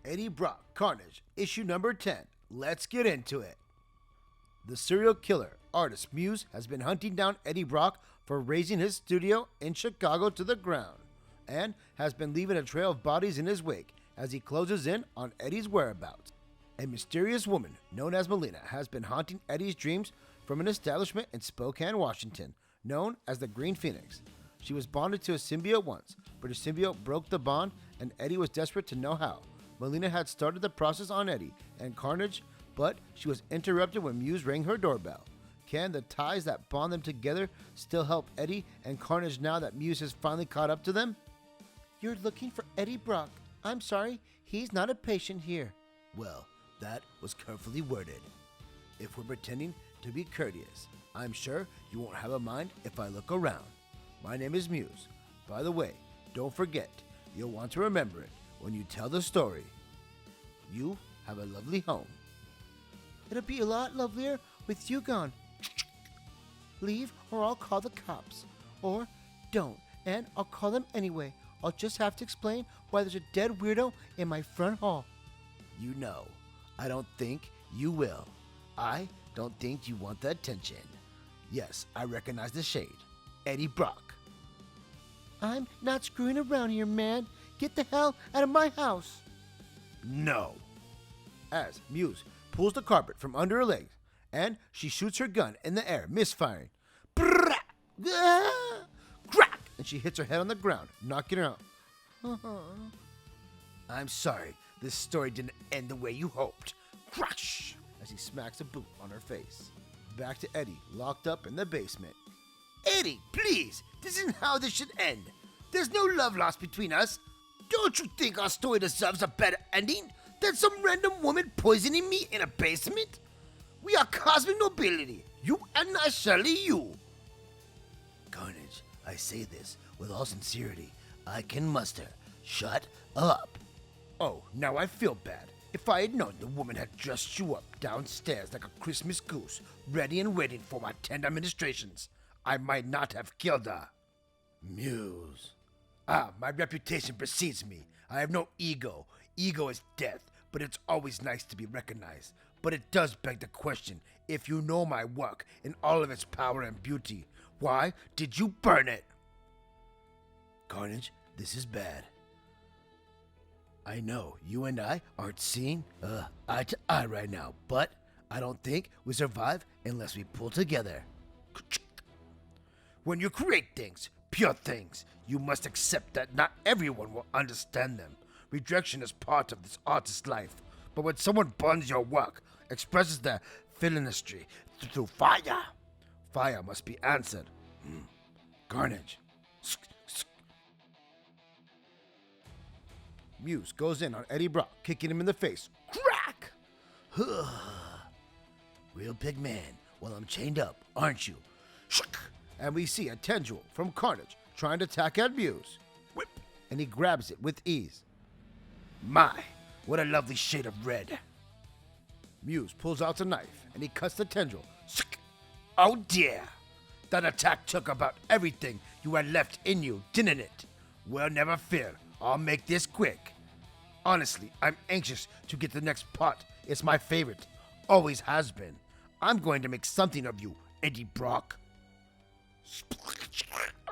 Eddie Brock Carnage, issue number 10. Let's get into it. The serial killer artist Muse has been hunting down Eddie Brock for razing his studio in Chicago to the ground, and has been leaving a trail of bodies in his wake as he closes in on Eddie's whereabouts. A mysterious woman known as Melina has been haunting Eddie's dreams from an establishment in Spokane, Washington, known as the Green Phoenix. She was bonded to a symbiote once, but her symbiote broke the bond and Eddie was desperate to know how. Melina had started the process on Eddie and Carnage, but she was interrupted when Muse rang her doorbell. Can the ties that bond them together still help Eddie and Carnage now that Muse has finally caught up to them? You're looking for Eddie Brock. I'm sorry, he's not a patient here. Well, that was carefully worded. If we're pretending to be courteous, I'm sure you won't have a mind if I look around. My name is Muse. By the way, don't forget, you'll want to remember it when you tell the story. You have a lovely home. It'll be a lot lovelier with you gone. Leave or I'll call the cops. Or don't, and I'll call them anyway. I'll just have to explain why there's a dead weirdo in my front hall. You know, I don't think you will. I don't think you want the attention. Yes, I recognize the shade. Eddie Brock. I'm not screwing around here, man. Get the hell out of my house. No. As Muse pulls the carpet from under her legs, and she shoots her gun in the air, misfiring. Crack! And she hits her head on the ground, knocking her out. I'm sorry, this story didn't end the way you hoped. Crash! As he smacks a boot on her face. Back to Eddie, locked up in the basement. Eddie, please! This isn't how this should end. There's no love lost between us. Don't you think our story deserves a better ending than some random woman poisoning me in a basement? We are cosmic nobility. You and I, surely you. Carnage, I say this with all sincerity I can muster. Shut up. Oh, now I feel bad. If I had known the woman had dressed you up downstairs like a Christmas goose, ready and waiting for my tender ministrations, I might not have killed her. Muse. My reputation precedes me. I have no ego. Ego is death, but it's always nice to be recognized. But it does beg the question, if you know my work in all of its power and beauty, why did you burn it? Carnage, this is bad. I know you and I aren't seeing eye to eye right now, but I don't think we survive unless we pull together. When you create things, pure things, you must accept that not everyone will understand them. Rejection is part of this artist's life, but when someone burns your work, expresses their villainistry through fire, fire must be answered. Carnage. Muse goes in on Eddie Brock, kicking him in the face. Crack! Real big man, well, I'm chained up, aren't you? And we see a tendril from Carnage trying to attack at Muse. Whip! And he grabs it with ease. My, what a lovely shade of red. Muse pulls out a knife and he cuts the tendril. Oh dear! That attack took about everything you had left in you, didn't it? Well, never fear. I'll make this quick. Honestly, I'm anxious to get the next part. It's my favorite. Always has been. I'm going to make something of you, Eddie Brock.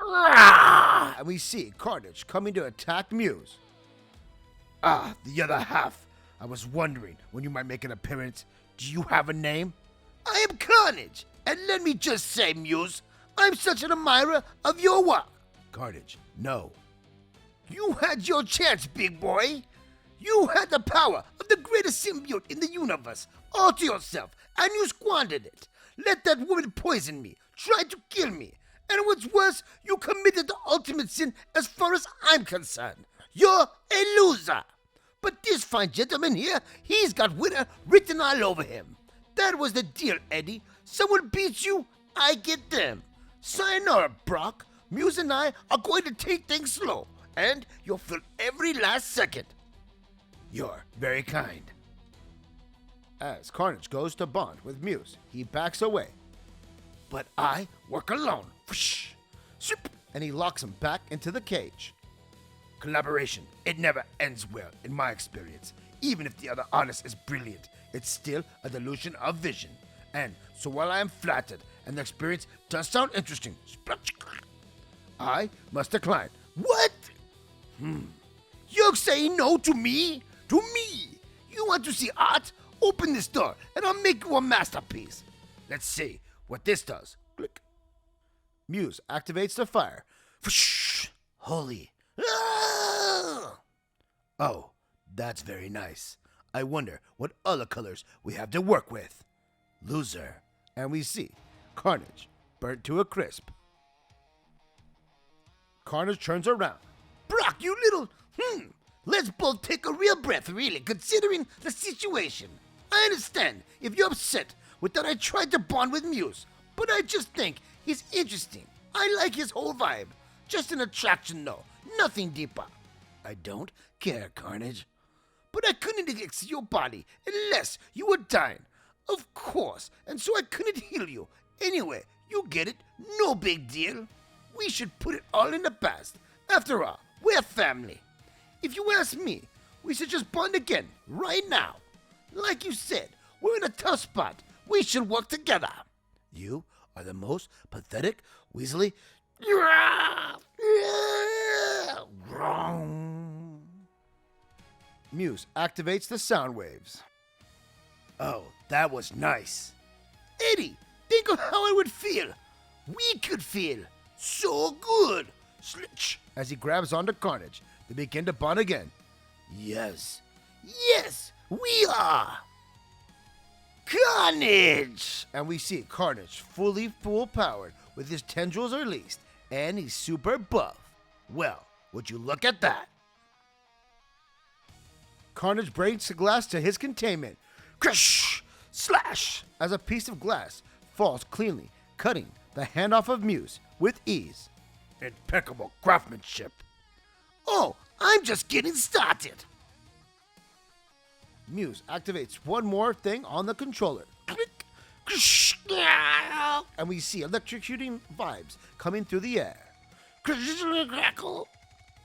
And we see Carnage coming to attack Muse. The other half. I was wondering when you might make an appearance. Do you have a name? I am Carnage. And let me just say, Muse, I'm such an admirer of your work. Carnage, no. You had your chance, big boy. You had the power of the greatest symbiote in the universe all to yourself, and you squandered it. Let that woman poison me, tried to kill me, and what's worse, you committed the ultimate sin as far as I'm concerned. You're a loser. But this fine gentleman here, he's got winner written all over him. That was the deal, Eddie. Someone beats you, I get them. Sayonara, Brock. Muse and I are going to take things slow, and you'll feel every last second. You're very kind. As Carnage goes to bond with Muse, he backs away. But I work alone. And he locks him back into the cage. Collaboration, it never ends well in my experience. Even if the other artist is brilliant, it's still a delusion of vision. And so while I am flattered and the experience does sound interesting, I must decline. What? You're saying no to me? To me? You want to see art? Open this door and I'll make you a masterpiece. Let's see what this does. Click. Muse activates the fire. Holy. Ah! Oh, that's very nice. I wonder what other colors we have to work with. Loser. And we see Carnage burnt to a crisp. Carnage turns around. Brock, you little... Let's both take a real breath, really, considering the situation. I understand if you're upset with that I tried to bond with Muse, but I just think he's interesting. I like his whole vibe. Just an attraction, though. Nothing deeper. I don't care, Carnage. But I couldn't exit your body unless you were dying. Of course, and so I couldn't heal you. Anyway, you get it. No big deal. We should put it all in the past. After all, we're family. If you ask me, we should just bond again, right now. Like you said, we're in a tough spot. We should work together. You are the most pathetic, Weasley. Wrong. Muse activates the sound waves. Oh, that was nice. Eddie, think of how it would feel. We could feel so good. Slitch. As he grabs onto Carnage, they begin to bond again. Yes, we are. Carnage! And we see Carnage fully full-powered with his tendrils released, and he's super buff. Well, would you look at that? Carnage breaks the glass to his containment. Crash! Slash! As a piece of glass falls cleanly, cutting the hand off of Muse with ease. Impeccable craftsmanship. Oh, I'm just getting started. Muse activates one more thing on the controller. Click. And we see electrocuting vibes coming through the air.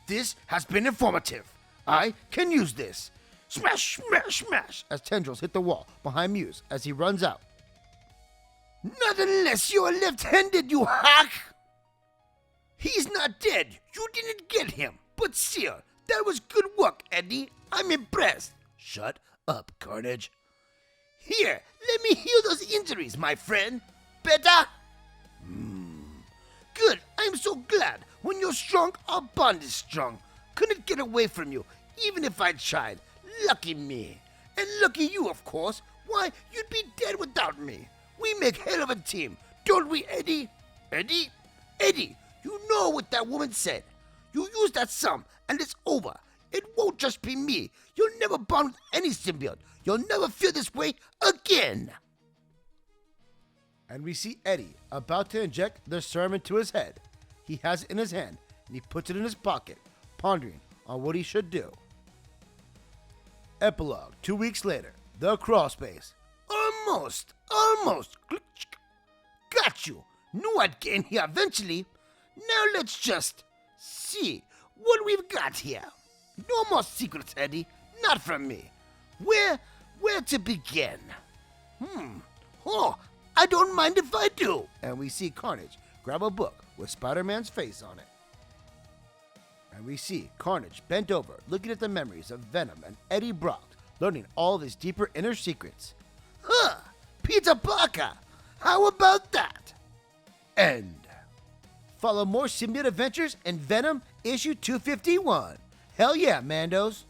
This has been informative. I can use this. Smash, smash, smash, as tendrils hit the wall behind Muse as he runs out. Not unless you're left-handed, you hack! He's not dead. You didn't get him. But still, that was good work, Eddie. I'm impressed. Shut up, Carnage. Here, let me heal those injuries, my friend. Better? Good. I'm so glad. When you're strong, our bond is strong. Couldn't get away from you, even if I tried. Lucky me. And lucky you, of course. Why, you'd be dead without me. We make hell of a team, don't we, Eddie? Eddie? Eddie, you know what that woman said. You use that sum, and it's over. It won't just be me. You'll never bond with any symbiote. You'll never feel this way again. And we see Eddie about to inject the serum into his head. He has it in his hand, and he puts it in his pocket, pondering on what he should do. Epilogue, 2 weeks later. The crawl space. Almost. Got you. Knew I'd get in here eventually. Now let's just see what we've got here. No more secrets, Eddie. Not from me. Where to begin? Oh, I don't mind if I do. And we see Carnage grab a book with Spider-Man's face on it. And we see Carnage bent over, looking at the memories of Venom and Eddie Brock, learning all of his deeper inner secrets. Peter Parker! How about that? End. Follow more symbiote adventures in Venom issue 251. Hell yeah, Mandos.